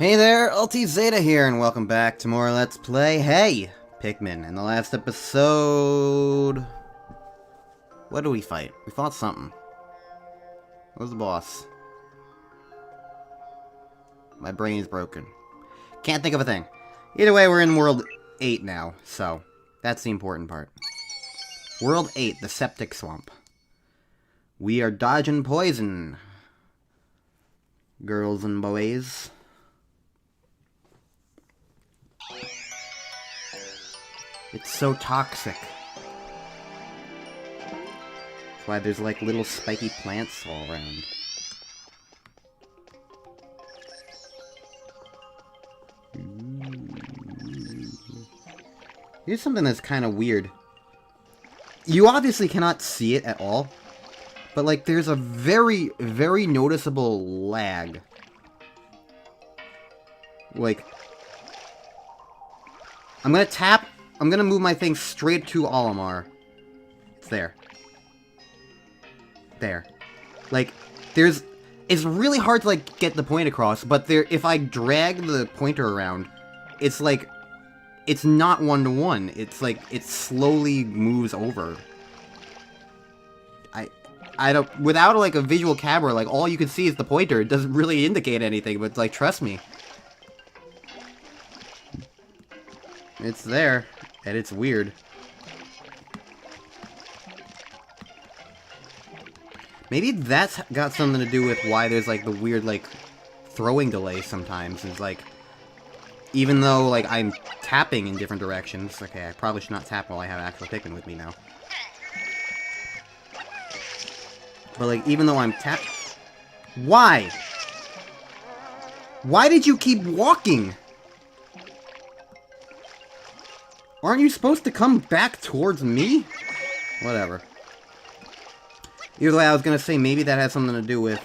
Hey there, Ulti Zeta here, and welcome back to more Let's Play. Hey, Pikmin. In the last episode... What did we fight? We fought something. What was the boss? My brain is broken. Can't think of a thing. Either way, we're in World 8 now, so that's the important part. World 8, the Septic Swamp. We are dodging poison. Girls and boys. It's so toxic. That's why there's like little spiky plants all around. Here's something that's kind of weird. You obviously cannot see it at all, but like there's a very, very noticeable lag. Like, I'm gonna tap. I'm gonna move my thing straight to Olimar. It's there. There. Like, there's... It's really hard to, like, get the point across, but there, if I drag the pointer around, it's like... It's not one-to-one. It's like, it slowly moves over. I don't... Without, like, a visual camera, like, all you can see is the pointer. It doesn't really indicate anything, but, like, trust me. It's there. And it's weird. Maybe that's got something to do with why there's like the weird like throwing delay sometimes. It's like, even though like I'm tapping in different directions. Okay, I probably should not tap while I have actual Pikmin with me now. But like, even though I'm Why? Why did you keep walking? Aren't you supposed to come back towards me? Whatever. Either way, I was gonna say maybe that has something to do with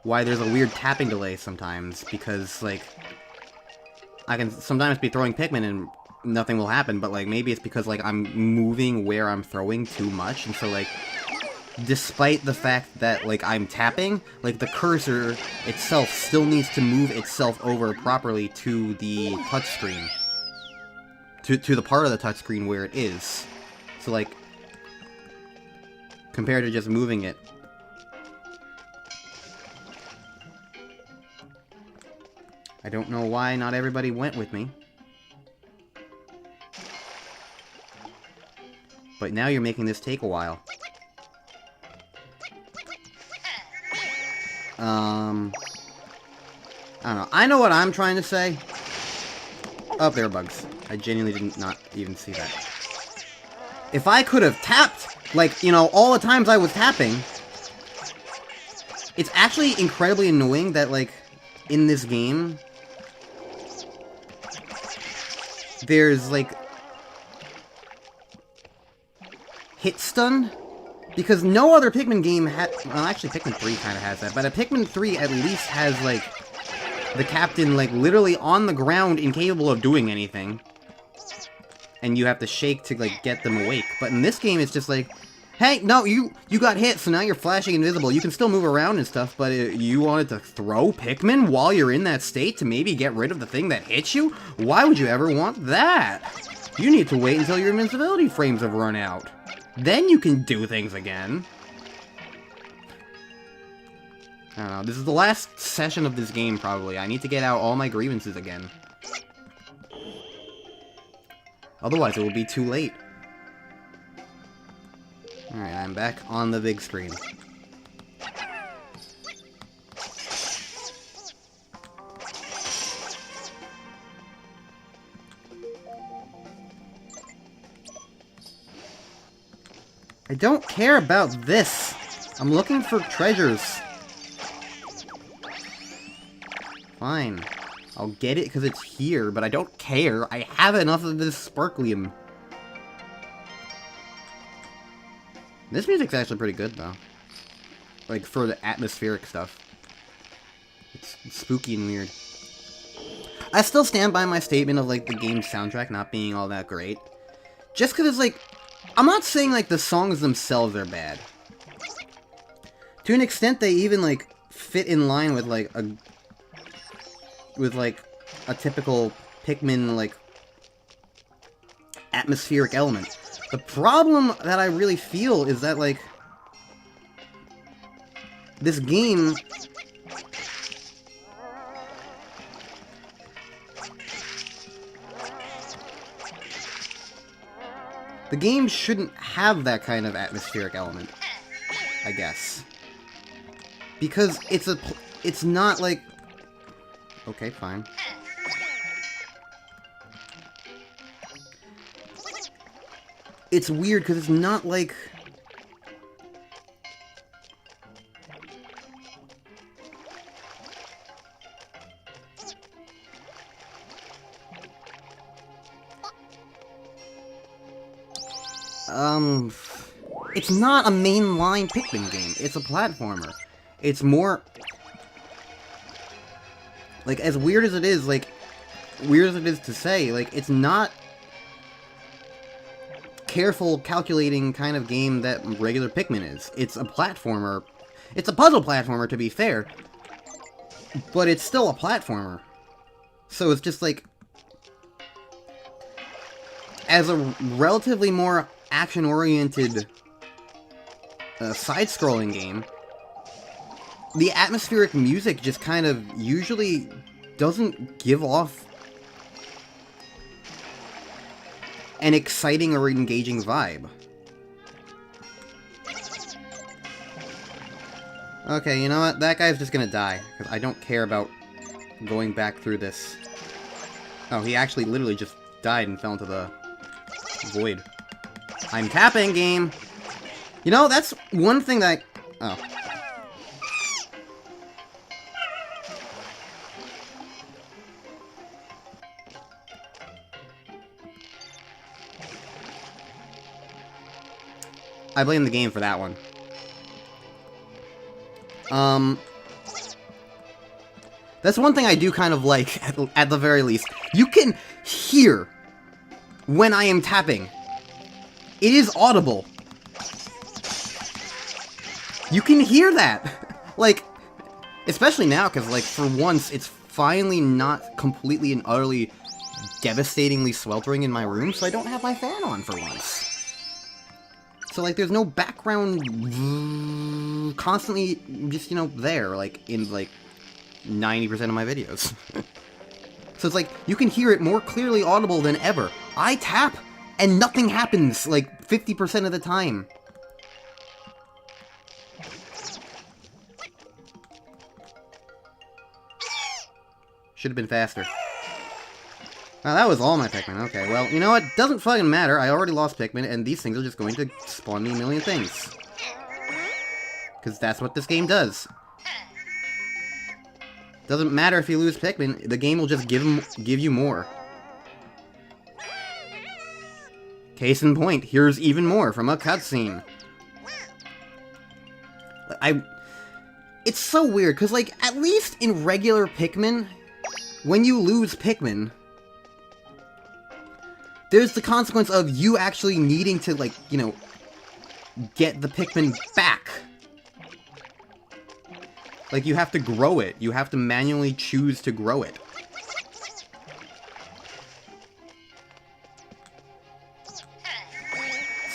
why there's a weird tapping delay sometimes, because like I can sometimes be throwing Pikmin and nothing will happen, but like maybe it's because like I'm moving where I'm throwing too much, and so like despite the fact that, like, I'm tapping, like, the cursor itself still needs to move itself over properly to the touchscreen. To the part of the touchscreen where it is. So, like, compared to just moving it. I don't know why not everybody went with me. But now you're making this take a while. I don't know. I know what I'm trying to say. Oh, there are bugs. I genuinely did not even see that. If I could have tapped, like, you know, all the times I was tapping, it's actually incredibly annoying that, like, in this game, there's, like, hit stun. Because no other Pikmin game well, actually, Pikmin 3 kind of has that, but a Pikmin 3 at least has, like, the captain, like, literally on the ground, incapable of doing anything. And you have to shake to, like, get them awake. But in this game, it's just like, hey, no, you got hit, so now you're flashing invisible. You can still move around and stuff, but you wanted to throw Pikmin while you're in that state to maybe get rid of the thing that hits you? Why would you ever want that? You need to wait until your invincibility frames have run out. Then you can do things again. I don't know, this is the last session of this game, probably. I need to get out all my grievances again. Otherwise, it will be too late. Alright, I'm back on the big screen. I don't care about this. I'm looking for treasures. Fine. I'll get it because it's here, but I don't care. I have enough of this sparklium. This music's actually pretty good, though. Like, for the atmospheric stuff. It's spooky and weird. I still stand by my statement of, like, the game's soundtrack not being all that great. Just because it's, like... I'm not saying, like, the songs themselves are bad. To an extent, they even, like, fit in line with like a typical Pikmin like atmospheric element. The problem that I really feel is that like this game shouldn't have that kind of atmospheric element, I guess. Because it's not like... Okay, fine. It's weird because it's not like... It's not a mainline Pikmin game. It's a platformer. It's more... Like, as weird as it is, like... Weird as it is to say, like, it's not... careful, calculating kind of game that regular Pikmin is. It's a platformer. It's a puzzle platformer, to be fair. But it's still a platformer. So it's just like... As a relatively more action-oriented side-scrolling game, the atmospheric music just kind of usually doesn't give off an exciting or engaging vibe. Okay, you know what? That guy's just gonna die, because I don't care about going back through this. Oh, he actually literally just died and fell into the void. I'm tapping, game! You know, that's one thing that I... Oh. I blame the game for that one. That's one thing I do kind of like, at the very least. You can hear when I am tapping. It is audible. You can hear that! Like, especially now, because, like, for once, it's finally not completely and utterly devastatingly sweltering in my room, so I don't have my fan on for once. So, like, there's no background constantly just, you know, there, like, in, like, 90% of my videos. So it's like, you can hear it more clearly audible than ever. I tap, and nothing happens, like, 50% of the time. Should have been faster. Wow, that was all my Pikmin. Okay, well, you know what? Doesn't fucking matter. I already lost Pikmin, and these things are just going to spawn me a million things. Because that's what this game does. Doesn't matter if you lose Pikmin, the game will just give you more. Case in point, here's even more from a cutscene. It's so weird, because, like, at least in regular Pikmin, when you lose Pikmin, there's the consequence of you actually needing to, like, you know, get the Pikmin back. Like, you have to grow it. You have to manually choose to grow it.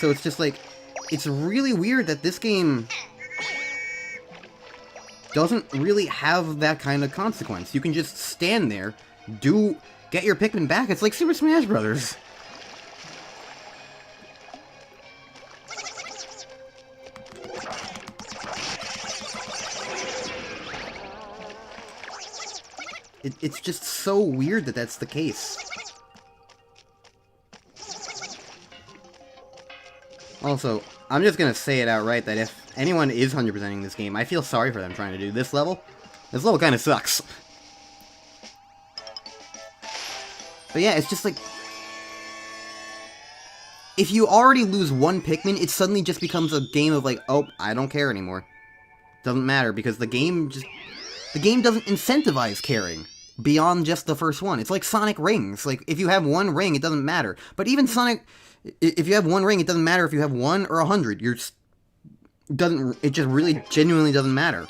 So it's just, like, it's really weird that this game doesn't really have that kind of consequence. You can just stand there, get your Pikmin back. It's like Super Smash Brothers. It's just so weird that that's the case. Also, I'm just gonna say it outright that if anyone is 100%ing this game, I feel sorry for them trying to do this level. This level kind of sucks. But yeah, it's just like... If you already lose one Pikmin, it suddenly just becomes a game of like, oh, I don't care anymore. Doesn't matter, because the game doesn't incentivize caring beyond just the first one. It's like Sonic rings. Like, if you have one ring, it doesn't matter. But even Sonic... If you have one ring, it doesn't matter if you have 1 or 100. It just really genuinely doesn't matter.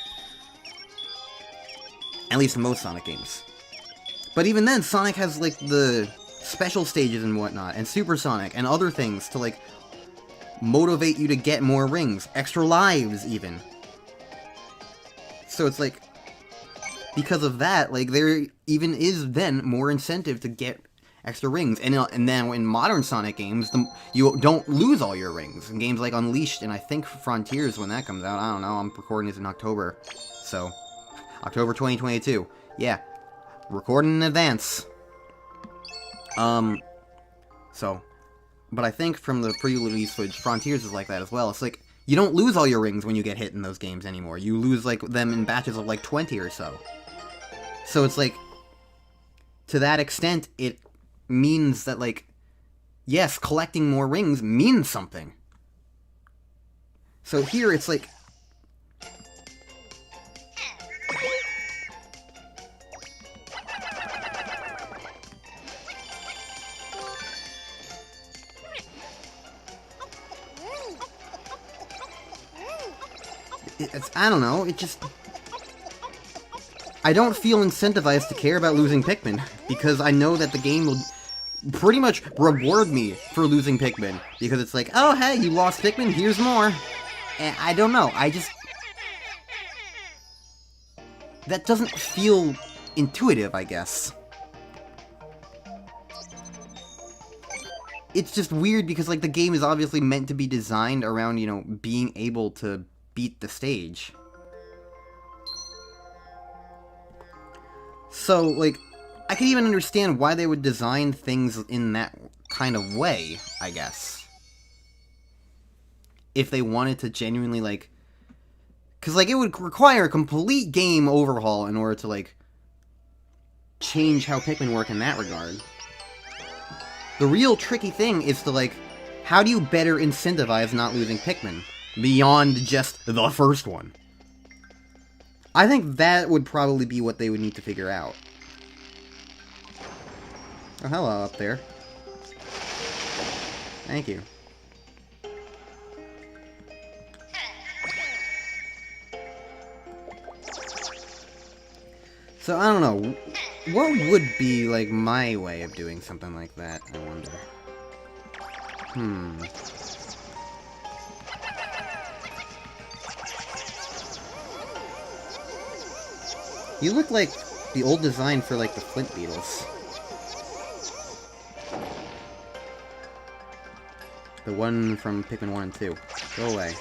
At least in most Sonic games. But even then, Sonic has, like, the special stages and whatnot, and Super Sonic, and other things to, like, motivate you to get more rings. Extra lives, even. So it's like, because of that, like, there even is then more incentive to get extra rings. And then in modern Sonic games, you don't lose all your rings. In games like Unleashed and I think Frontiers when that comes out, I don't know, I'm recording this in October. So, October 2022. Yeah, recording in advance. So, but I think from the pre-release footage, Frontiers is like that as well. It's like, you don't lose all your rings when you get hit in those games anymore. You lose, like, them in batches of, like, 20 or so. So it's like, to that extent, it means that, like, yes, collecting more rings means something. So here, it's like... I don't know, it just... I don't feel incentivized to care about losing Pikmin, because I know that the game will pretty much reward me for losing Pikmin, because it's like, oh hey, you lost Pikmin, here's more. And I don't know, I just... That doesn't feel intuitive, I guess. It's just weird because, like, the game is obviously meant to be designed around, you know, being able to beat the stage. So, like, I can even understand why they would design things in that kind of way, I guess. If they wanted to genuinely, like... Because, like, it would require a complete game overhaul in order to, like, change how Pikmin work in that regard. The real tricky thing is to, like, how do you better incentivize not losing Pikmin? Beyond just the first one. I think that would probably be what they would need to figure out. Oh, hello up there. Thank you. So, I don't know. What would be, like, my way of doing something like that, I wonder? You look like the old design for, like, the Flint Beetles. The one from Pikmin 1 and 2. Go away.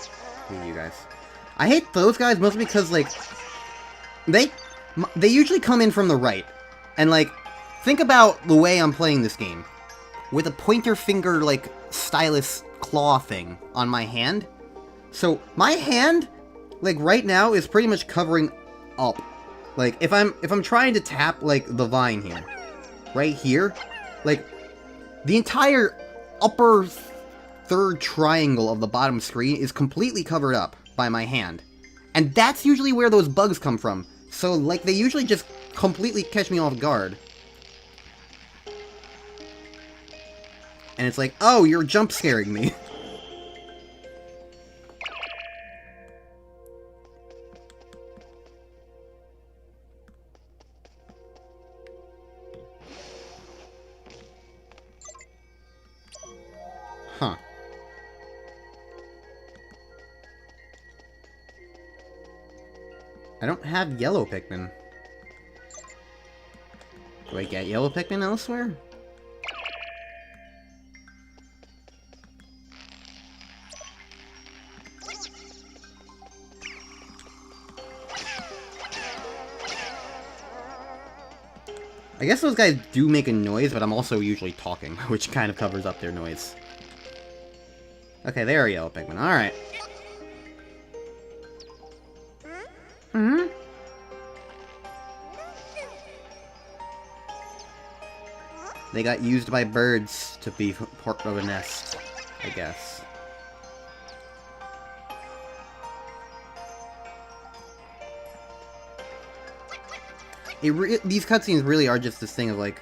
Leave you guys. I hate those guys mostly because, like, they usually come in from the right. And, like, think about the way I'm playing this game. With a pointer finger, like, stylus claw thing on my hand. So, my hand, like, right now is pretty much covering up. Like, if I'm trying to tap, like, the vine here, right here, like, the entire upper third triangle of the bottom screen is completely covered up by my hand. And that's usually where those bugs come from. So, like, they usually just completely catch me off guard. And it's like, oh, you're jump scaring me. Huh. I don't have yellow Pikmin. Do I get yellow Pikmin elsewhere? I guess those guys do make a noise, but I'm also usually talking, which kind of covers up their noise. Okay, there are yellow Pikmin. Alright. They got used by birds to be part of a nest, I guess. These cutscenes really are just this thing of, like...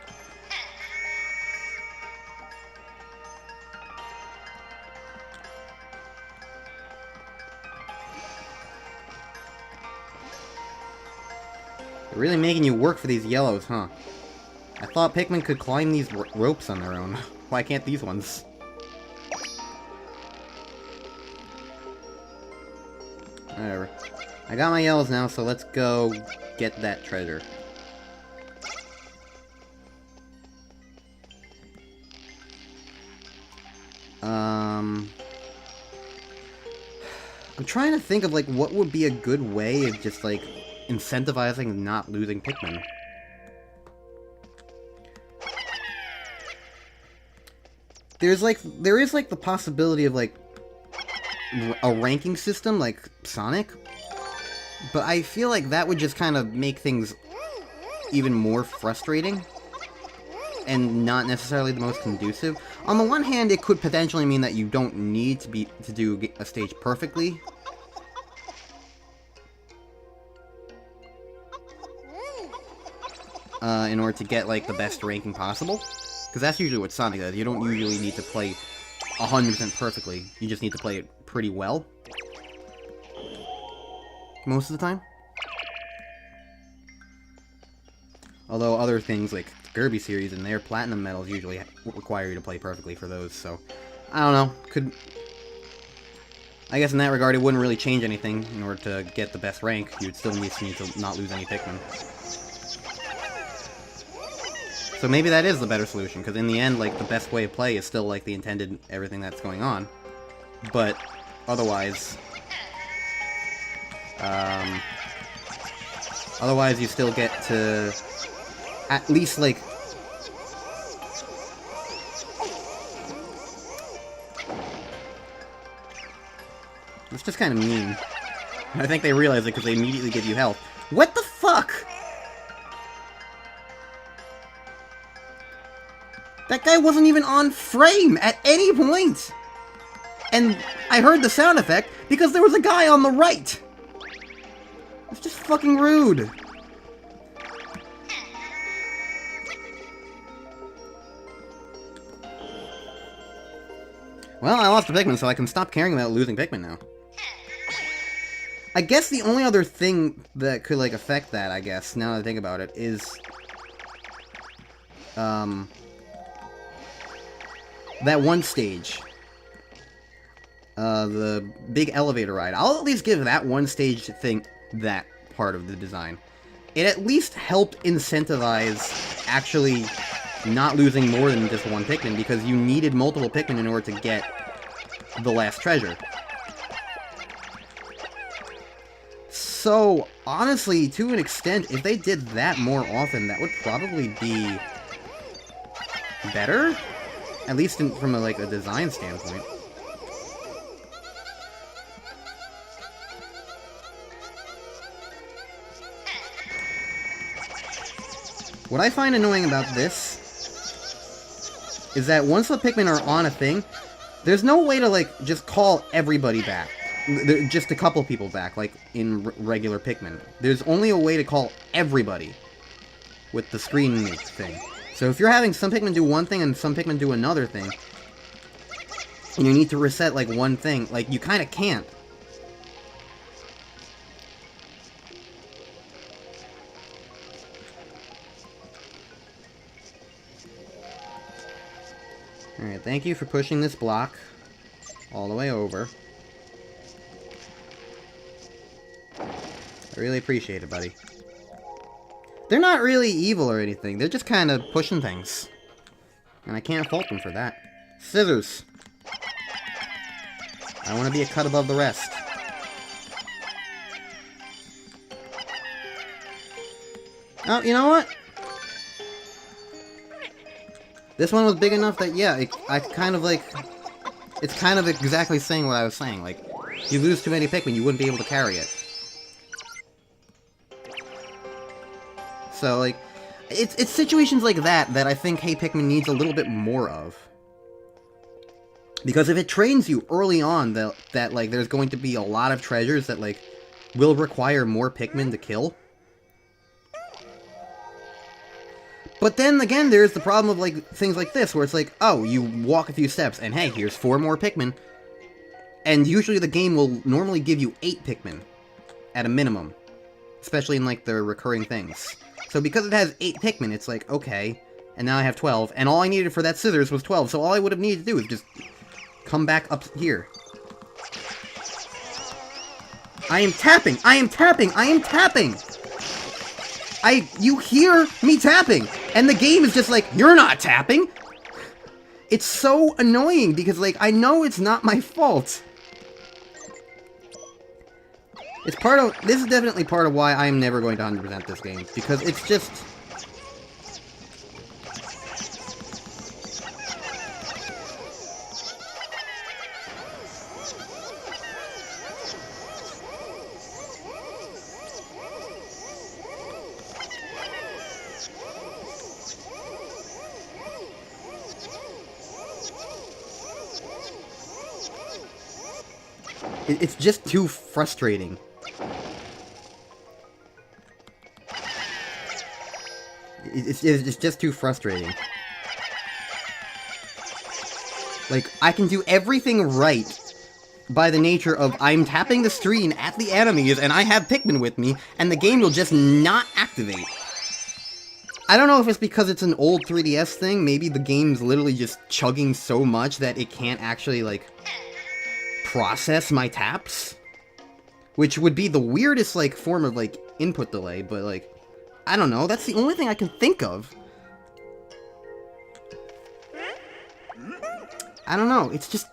They're really making you work for these yellows, huh? I thought Pikmin could climb these ropes on their own. Why can't these ones? Whatever. I got my yellows now, so let's go get that treasure. I'm trying to think of, like, what would be a good way of just, like, incentivizing not losing Pikmin. There is, like, the possibility of, like, a ranking system, like Sonic. But I feel like that would just kind of make things even more frustrating. And not necessarily the most conducive. On the one hand, it could potentially mean that you don't need to do a stage perfectly. In order to get, like, the best ranking possible. Because that's usually what Sonic does. You don't usually need to play 100% perfectly. You just need to play it pretty well. Most of the time. Although other things like Kirby series and their platinum medals usually require you to play perfectly for those, so I don't know. I guess in that regard it wouldn't really change anything in order to get the best rank. You would still need to not lose any Pikmin. So maybe that is the better solution, because in the end, like, the best way of play is still, like, the intended everything that's going on. But otherwise, you still get to at least, like, it's just kind of mean. I think they realize it because they immediately give you health. What the fuck? That guy wasn't even on frame at any point! And I heard the sound effect because there was a guy on the right! It's just fucking rude. Well, I lost a Pikmin, so I can stop caring about losing Pikmin now. I guess the only other thing that could, like, affect that, I guess, now that I think about it, is... that one stage. The big elevator ride. I'll at least give that one stage thing that part of the design. It at least helped incentivize actually not losing more than just one Pikmin, because you needed multiple Pikmin in order to get the last treasure. So, honestly, to an extent, if they did that more often, that would probably be better? At least from a design standpoint. What I find annoying about this is that once the Pikmin are on a thing, there's no way to, like, just call everybody back. Just a couple people back, like in regular Pikmin. There's only a way to call everybody with the screen thing. So if you're having some Pikmin do one thing and some Pikmin do another thing, and you need to reset, like, one thing, like, you kind of can't. Alright, thank you for pushing this block all the way over. I really appreciate it, buddy. They're not really evil or anything, they're just kind of pushing things. And I can't fault them for that. Scissors! I want to be a cut above the rest. Oh, you know what? This one was big enough that, yeah, I kind of, like... It's kind of exactly saying what I was saying. Like, you lose too many Pikmin, you wouldn't be able to carry it. So, like, it's situations like that that I think Hey Pikmin needs a little bit more of. Because if it trains you early on that like, there's going to be a lot of treasures that, like, will require more Pikmin to kill. But then, again, there's the problem of, like, things like this, where it's like, oh, you walk a few steps, and hey, here's 4 more Pikmin. And usually the game will normally give you 8 Pikmin, at a minimum. especially in, like, the recurring things. So because it has 8 Pikmin, it's like, okay, and now I have 12, and all I needed for that scissors was 12, so all I would have needed to do is just come back up here. I am tapping! I am tapping! I am tapping! You hear me tapping! And the game is just like, you're not tapping! It's so annoying, because, like, I know it's not my fault. It's part of... This is definitely part of why I'm never going to 100% this game, because it's just... It's just too frustrating. It's just too frustrating. Like, I can do everything right by the nature of I'm tapping the screen at the enemies and I have Pikmin with me, and the game will just not activate. I don't know if it's because it's an old 3DS thing. Maybe the game's literally just chugging so much that it can't actually, like, process my taps, which would be the weirdest, like, form of, like, input delay, but, like, I don't know, that's the only thing I can think of. I don't know, it's just,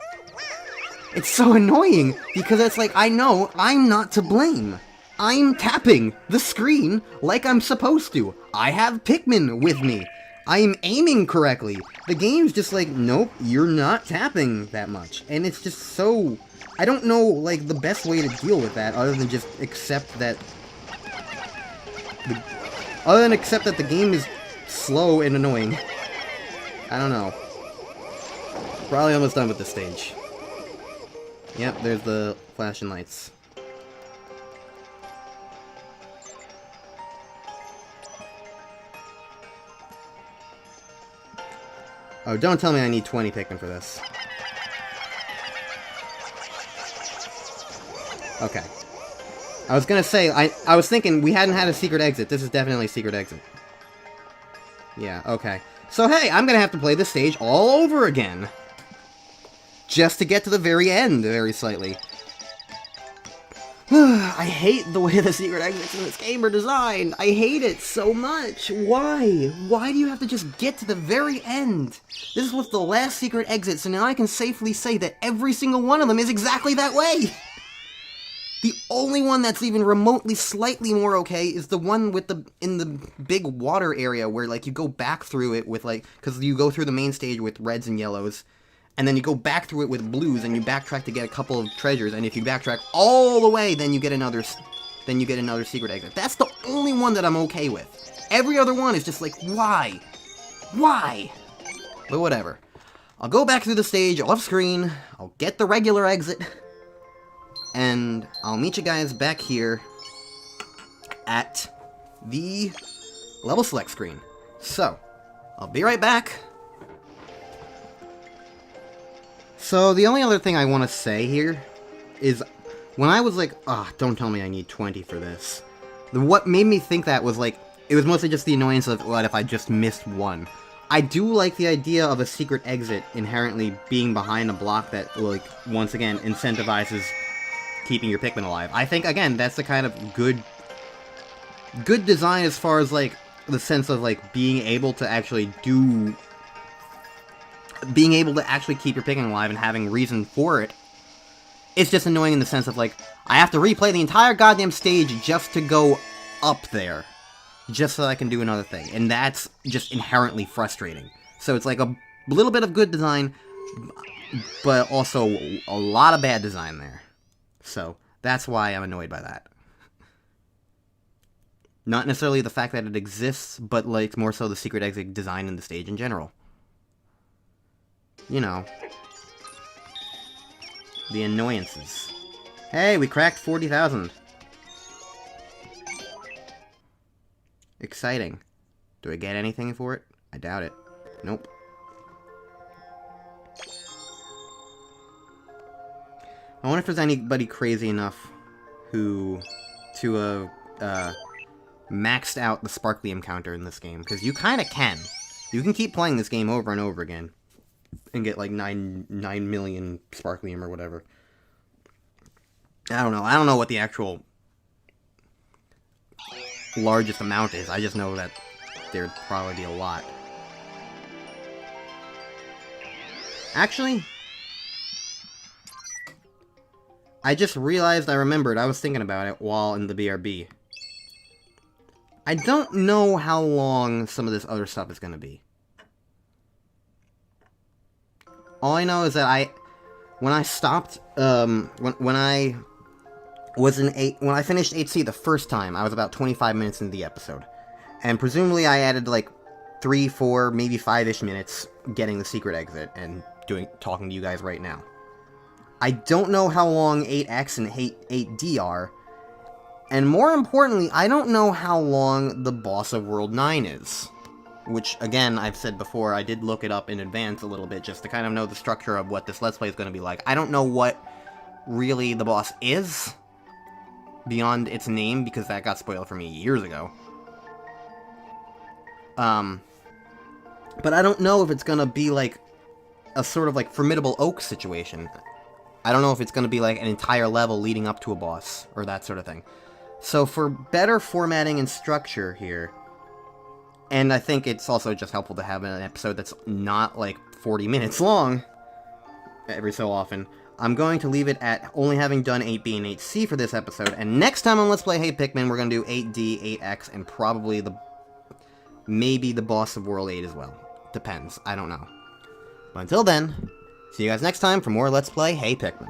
it's so annoying, because it's like, I know I'm not to blame. I'm tapping the screen like I'm supposed to. I have Pikmin with me. I am aiming correctly. The game's just like, nope, you're not tapping that much. And it's just so... I don't know, like, the best way to deal with that other than just accept that... the game is slow and annoying. I don't know. Probably almost done with this stage. Yep, there's the flashing lights. Oh, don't tell me I need 20 Pikmin for this. Okay. I was gonna say, I was thinking we hadn't had a secret exit. This is definitely a secret exit. Yeah, okay. So hey, I'm gonna have to play this stage all over again. Just to get to the very end, very slightly. I hate the way the secret exits in this game are designed. I hate it so much. Why? Why do you have to just get to the very end? This was the last secret exit, so now I can safely say that every single one of them is exactly that way. The only one that's even remotely slightly more okay is the one with in the big water area where, like, you go back through it with, like, because you go through the main stage with reds and yellows, and then you go back through it with blues, and you backtrack to get a couple of treasures, and if you backtrack all the way, then you get another secret exit. That's the only one that I'm okay with. Every other one is just like, why? Why? But whatever. I'll go back through the stage off screen, I'll get the regular exit, and I'll meet you guys back here at the level select screen. So, I'll be right back. So, the only other thing I want to say here is, when I was like, don't tell me I need 20 for this. What made me think that was like, it was mostly just the annoyance of, what if I just missed one? I do like the idea of a secret exit inherently being behind a block that, like, once again, incentivizes keeping your Pikmin alive. I think, again, that's the kind of good design as far as, like, the sense of, like, being able to actually keep your Pikmin alive and having reason for it. It's just annoying in the sense of, like, I have to replay the entire goddamn stage just to go up there. Just so I can do another thing. And that's just inherently frustrating. So it's like a little bit of good design, but also a lot of bad design there. So, that's why I'm annoyed by that. Not necessarily the fact that it exists, but, like, more so the secret exit design in the stage in general. You know. The annoyances. Hey, we cracked 40,000. Exciting. Do I get anything for it? I doubt it. Nope. I wonder if there's anybody crazy enough to maxed out the Sparklium counter in this game, because you kind of can. You can keep playing this game over and over again, and get like 9 million Sparklium or whatever. I don't know. I don't know what the actual largest amount is. I just know that there'd probably be a lot. Actually, I just realized I remembered. I was thinking about it while in the BRB. I don't know how long some of this other stuff is going to be. All I know is that when I stopped, when I finished 8C the first time, I was about 25 minutes into the episode. And presumably I added like 3, 4, maybe 5-ish minutes getting the secret exit and talking to you guys right now. I don't know how long 8X and 8D are. And more importantly, I don't know how long the boss of World 9 is. Which, again, I've said before, I did look it up in advance a little bit just to kind of know the structure of what this Let's Play is going to be like. I don't know what really the boss is beyond its name, because that got spoiled for me years ago. But I don't know if it's going to be like a sort of like Formidable Oak situation. I don't know if it's going to be like an entire level leading up to a boss, or that sort of thing. So for better formatting and structure here, and I think it's also just helpful to have an episode that's not like 40 minutes long every so often, I'm going to leave it at only having done 8B and 8C for this episode, and next time on Let's Play Hey Pikmin, we're going to do 8D, 8X, and probably maybe the boss of World 8 as well. Depends. I don't know. But until then, see you guys next time for more Let's Play Hey Pikmin.